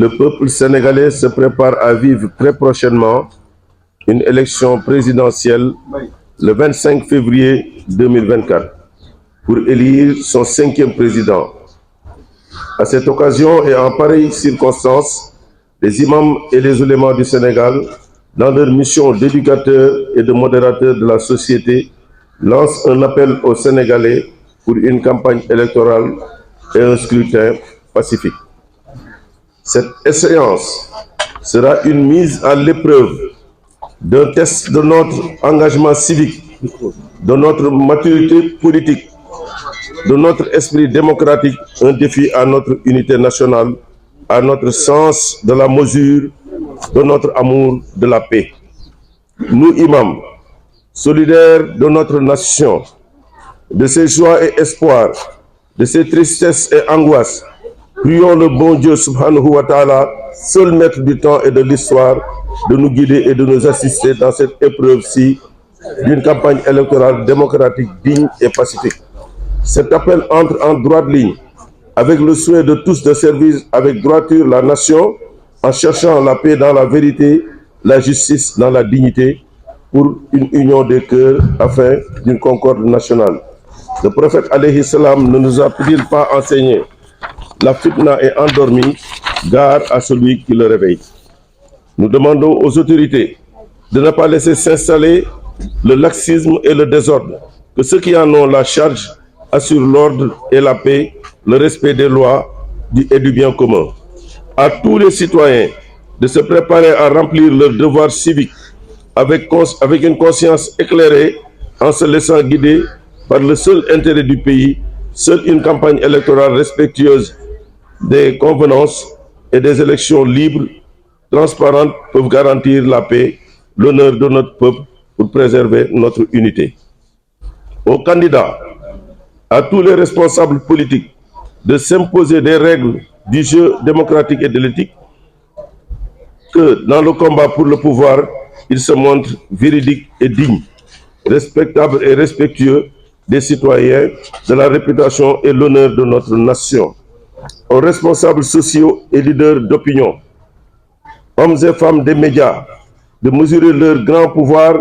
Le peuple sénégalais se prépare à vivre très prochainement une élection présidentielle le 25 février 2024 pour élire son 5e président. À cette occasion et en pareille circonstance, les imams et les oulémas du Sénégal, dans leur mission d'éducateurs et de modérateurs de la société, lancent un appel aux Sénégalais pour une campagne électorale et un scrutin pacifique. Cette échéance sera une mise à l'épreuve d'un test de notre engagement civique, de notre maturité politique, de notre esprit démocratique, un défi à notre unité nationale, à notre sens de la mesure, de notre amour de la paix. Nous, imams, solidaires de notre nation, de ses joies et espoirs, de ses tristesses et angoisses, prions le bon Dieu subhanahu wa ta'ala, seul maître du temps et de l'histoire, de nous guider et de nous assister dans cette épreuve-ci d'une campagne électorale démocratique, digne et pacifique. Cet appel entre en droite ligne avec le souhait de tous de servir avec droiture la nation en cherchant la paix dans la vérité, la justice dans la dignité, pour une union des cœurs afin d'une concorde nationale. Le prophète alayhi salam ne nous a-t-il pas enseigné: la fitna est endormie, gare à celui qui le réveille. Nous demandons aux autorités de ne pas laisser s'installer le laxisme et le désordre, que ceux qui en ont la charge assurent l'ordre et la paix, le respect des lois et du bien commun. À tous les citoyens de se préparer à remplir leur devoir civique avec une conscience éclairée, en se laissant guider par le seul intérêt du pays. Seule une campagne électorale respectueuse des convenances et des élections libres, transparentes, peuvent garantir la paix, l'honneur de notre peuple pour préserver notre unité. Aux candidats, à tous les responsables politiques, de s'imposer des règles du jeu démocratique et de l'éthique, que dans le combat pour le pouvoir, ils se montrent véridiques et dignes, respectables et respectueux des citoyens, de la réputation et l'honneur de notre nation. Aux responsables sociaux et leaders d'opinion, hommes et femmes des médias, de mesurer leur grand pouvoir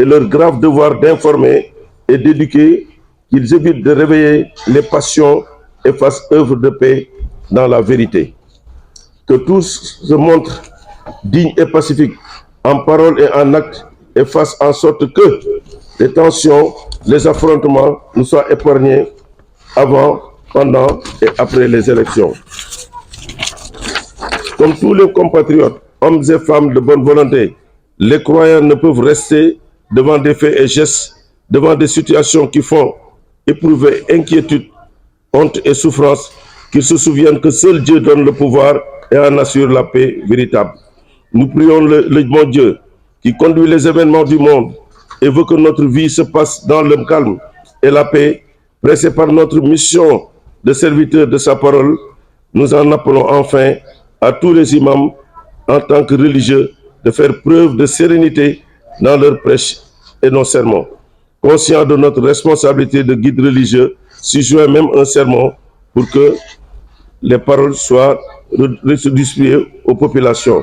et leur grave devoir d'informer et d'éduquer, qu'ils évitent de réveiller les passions et fassent œuvre de paix dans la vérité. Que tous se montrent dignes et pacifiques en parole et en acte et fassent en sorte que les tensions, les affrontements nous soient épargnés avant, pendant et après les élections. Comme tous les compatriotes, hommes et femmes de bonne volonté, les croyants ne peuvent rester devant des faits et gestes, devant des situations qui font éprouver inquiétude, honte et souffrance, qu'ils se souviennent que seul Dieu donne le pouvoir et en assure la paix véritable. Nous prions le bon Dieu qui conduit les événements du monde et veut que notre vie se passe dans le calme et la paix. Pressés par notre mission de serviteur de sa parole, nous en appelons enfin à tous les imams en tant que religieux de faire preuve de sérénité dans leurs prêches et nos sermons. Conscients de notre responsabilité de guide religieux, suggère même un sermon pour que les paroles soient redistribuées aux populations.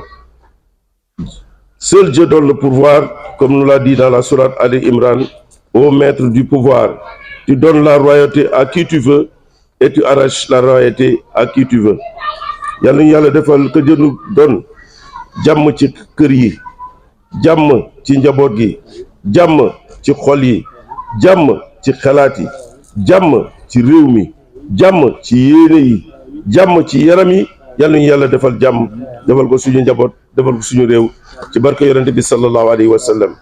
Seul Dieu donne le pouvoir, comme nous l'a dit dans la sourate Ali Imran: ô maître du pouvoir, tu donnes la royauté à qui tu veux et tu arraches la royauté à qui tu veux. Yàlla yàlla defal que Dieu nous donne jàmm ci kër yi, jàmm ci njaboot gi, jàmm ci xol yi, jàmm ci xalaat yi, jàmm ci réew mi, jàmm ci yéene yi, jàmm ci yaram yi. Yàlla ñu yàlla defal jàmm, defal ko suñu njaboot, defal ko suñu réew, ci barke yonent bi sallallahu alayhi wa sallam.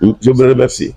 Je vous remercie.